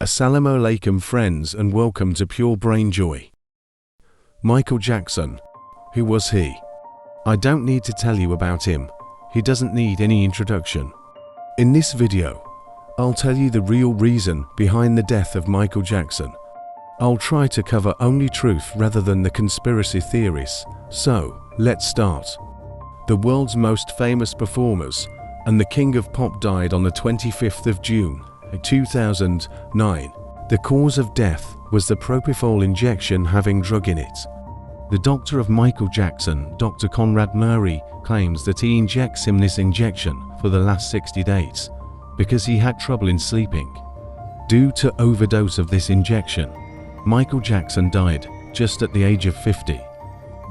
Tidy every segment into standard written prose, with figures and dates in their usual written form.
Assalamu alaikum friends, and welcome to Pure Brain Joy. Micheal Jackson. Who was he? I don't need to tell you about him. He doesn't need any introduction. In this video, I'll tell you the real reason behind the death of Micheal Jackson. I'll try to cover only truth rather than the conspiracy theories. So, let's start. The world's most famous performers and the king of pop died on the 25th of June, 2009. The cause of death was the propofol injection having drug in it. The doctor of Micheal Jackson, Dr. Conrad Murray, claims that he injects him this injection for the last 60 days because he had trouble in sleeping. Due to overdose of this injection, Micheal Jackson died just at the age of 50.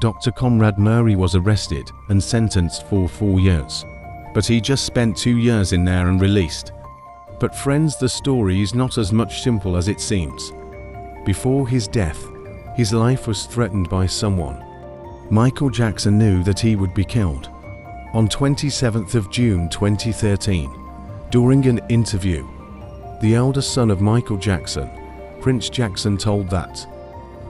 Dr. Conrad Murray was arrested and sentenced for 4 years, but he just spent 2 years in there and released. But friends, the story is not as much simple as it seems. Before his death, his life was threatened by someone. Micheal Jackson knew that he would be killed. On 27th of June 2013, during an interview, the eldest son of Micheal Jackson, Prince Jackson, told that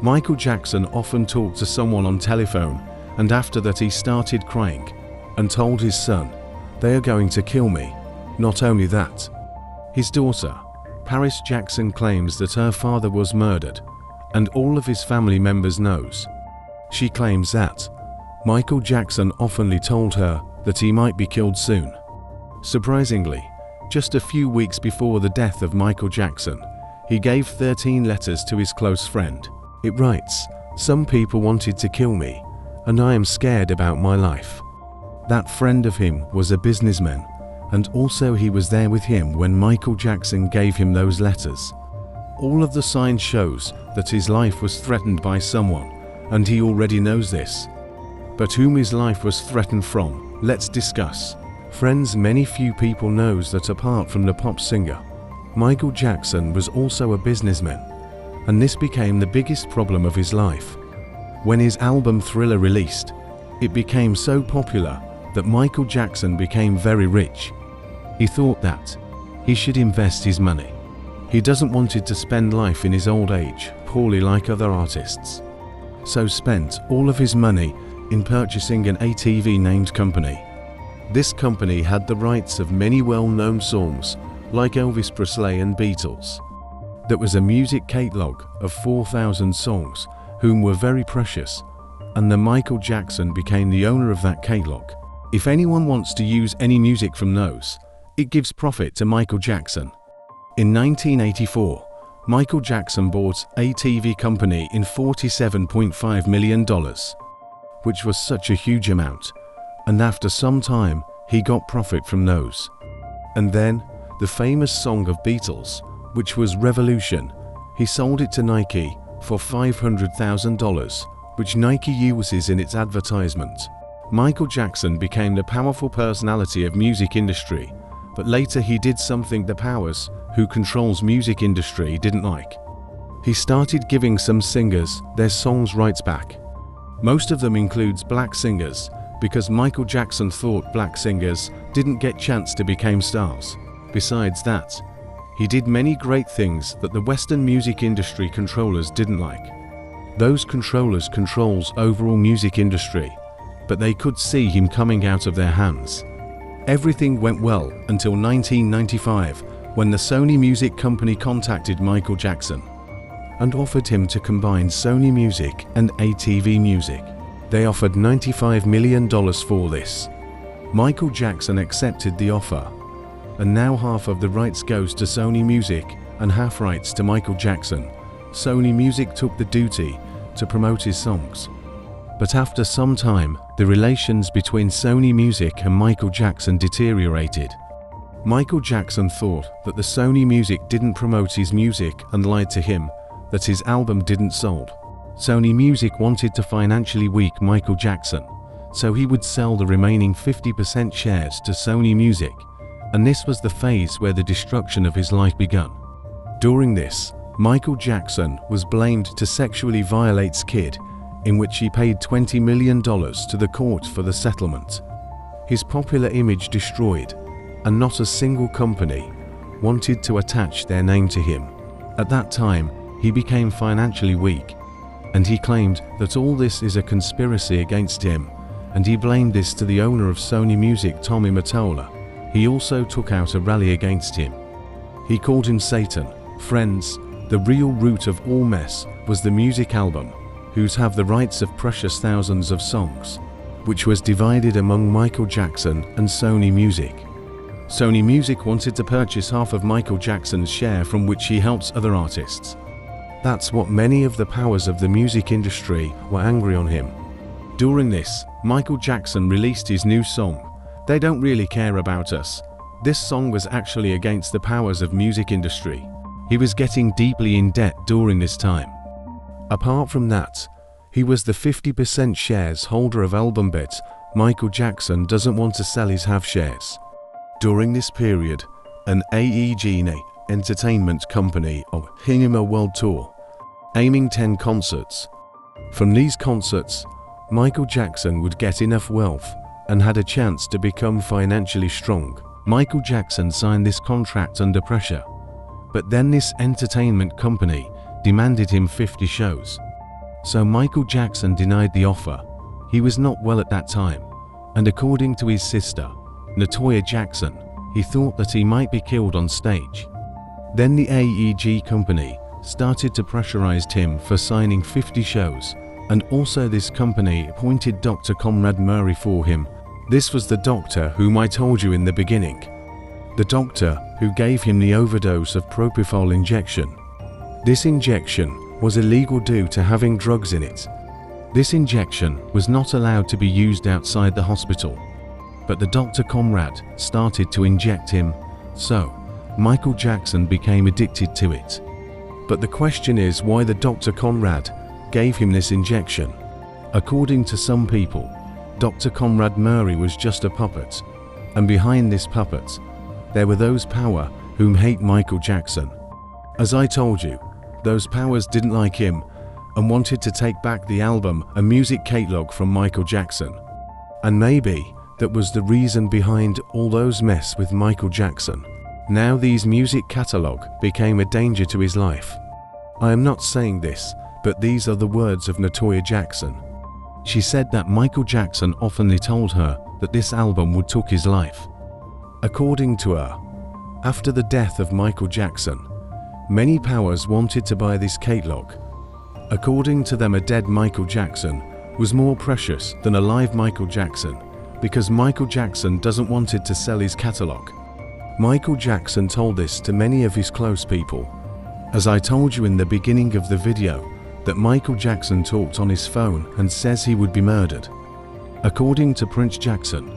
Micheal Jackson often talked to someone on telephone, and after that he started crying and told his son, "They are going to kill me." Not only that, his daughter, Paris Jackson, claims that her father was murdered, and all of his family members knows. She claims that Micheal Jackson oftenly told her that he might be killed soon. Surprisingly, just a few weeks before the death of Micheal Jackson, he gave 13 letters to his close friend. It writes, "Some people wanted to kill me, and I am scared about my life." That friend of him was a businessman, and also he was there with him when Micheal Jackson gave him those letters. All of the signs shows that his life was threatened by someone, and he already knows this. But whom his life was threatened from, let's discuss. Friends, many few people knows that apart from the pop singer, Micheal Jackson was also a businessman, and this became the biggest problem of his life. When his album Thriller released, it became so popular that Micheal Jackson became very rich. He thought that he should invest his money. He doesn't wanted to spend life in his old age poorly like other artists, so spent all of his money in purchasing an ATV named company. This company had the rights of many well-known songs like Elvis Presley and Beatles. That was a music catalogue of 4,000 songs, whom were very precious, and the Micheal Jackson became the owner of that catalogue. If anyone wants to use any music from those, it gives profit to Micheal Jackson. In 1984, Micheal Jackson bought ATV company in $47.5 million, which was such a huge amount, and after some time, he got profit from those. And then, the famous song of Beatles, which was Revolution, he sold it to Nike for $500,000, which Nike uses in its advertisement. Micheal Jackson became the powerful personality of music industry, but later he did something the powers who controls music industry didn't like. He started giving some singers their songs rights back. Most of them includes black singers, because Micheal Jackson thought black singers didn't get chance to become stars. Besides that, he did many great things that the Western music industry controllers didn't like. Those controllers controls overall music industry, but they could see him coming out of their hands. Everything went well until 1995, when the Sony Music Company contacted Micheal Jackson and offered him to combine Sony Music and ATV Music. They offered $95 million for this. Micheal Jackson accepted the offer, and now half of the rights goes to Sony Music and half rights to Micheal Jackson. Sony Music took the duty to promote his songs. But after some time, the relations between Sony Music and Micheal Jackson deteriorated. Micheal Jackson thought that the Sony Music didn't promote his music and lied to him that his album didn't sold. Sony Music wanted to financially weak Micheal Jackson, so he would sell the remaining 50% shares to Sony Music, and this was the phase where the destruction of his life begun. During this, Micheal Jackson was blamed to sexually violate kid, in which he paid $20 million to the court for the settlement. His popular image destroyed, and not a single company wanted to attach their name to him. At that time, he became financially weak, and he claimed that all this is a conspiracy against him, and he blamed this to the owner of Sony Music, Tommy Mottola. He also took out a rally against him. He called him Satan. Friends, the real root of all mess was the music album, whose have the rights of precious thousands of songs, which was divided among Micheal Jackson and Sony Music. Sony Music wanted to purchase half of Micheal Jackson's share, from which he helps other artists. That's what many of the powers of the music industry were angry on him. During this, Micheal Jackson released his new song, They Don't Really Care About Us. This song was actually against the powers of music industry. He was getting deeply in debt during this time. Apart from that, he was the 50% shares holder of AlbumBit. Micheal Jackson doesn't want to sell his half shares. During this period, an AEG entertainment company of him a world tour, aiming 10 concerts. From these concerts, Micheal Jackson would get enough wealth and had a chance to become financially strong. Micheal Jackson signed this contract under pressure, but then this entertainment company demanded him 50 shows. So Micheal Jackson denied the offer. He was not well at that time, and according to his sister, Micheal Jackson, he thought that he might be killed on stage. Then the AEG company started to pressurize him for signing 50 shows, and also this company appointed Dr. Conrad Murray for him. This was the doctor whom I told you in the beginning. The doctor who gave him the overdose of propofol injection. This injection was illegal due to having drugs in it. This injection was not allowed to be used outside the hospital. But the Dr. Conrad started to inject him, so Micheal Jackson became addicted to it. But the question is why the Dr. Conrad gave him this injection. According to some people, Dr. Conrad Murray was just a puppet, and behind this puppet, there were those power whom hate Micheal Jackson. As I told you, those powers didn't like him and wanted to take back the album and music catalog from Micheal Jackson. And maybe that was the reason behind all those mess with Micheal Jackson. Now these music catalog became a danger to his life. I am not saying this, but these are the words of Micheal Jackson. She said that Micheal Jackson oftenly told her that this album would take his life. According to her, after the death of Micheal Jackson, many powers wanted to buy this catalog. According to them, a dead Micheal Jackson was more precious than a live Micheal Jackson, because Micheal Jackson doesn't wanted to sell his catalog. Micheal Jackson told this to many of his close people. As I told you in the beginning of the video, that Micheal Jackson talked on his phone and says he would be murdered. According to Prince Jackson,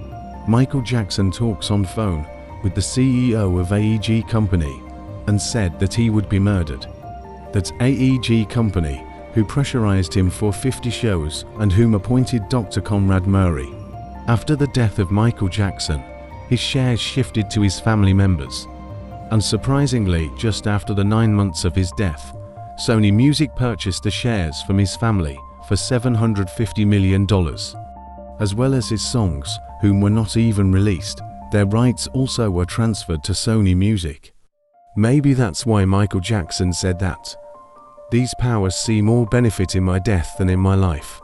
Micheal Jackson talks on phone with the CEO of AEG company and said that he would be murdered. That AEG company who pressurized him for 50 shows and whom appointed Dr. Conrad Murray. After the death of Micheal Jackson, his shares shifted to his family members. And surprisingly, just after the 9 months of his death, Sony Music purchased the shares from his family for $750 million. As well as his songs, whom were not even released, their rights also were transferred to Sony Music. Maybe that's why Micheal Jackson said that. These powers see more benefit in my death than in my life.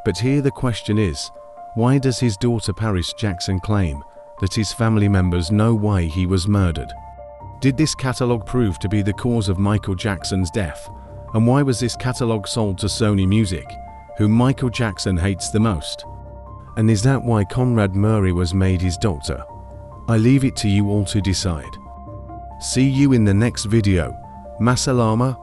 But here the question is, why does his daughter Paris Jackson claim that his family members know why he was murdered? Did this catalog prove to be the cause of Micheal Jackson's death? And why was this catalog sold to Sony Music, whom Micheal Jackson hates the most? And is that why Conrad Murray was made his doctor? I leave it to you all to decide. See you in the next video. Masalama.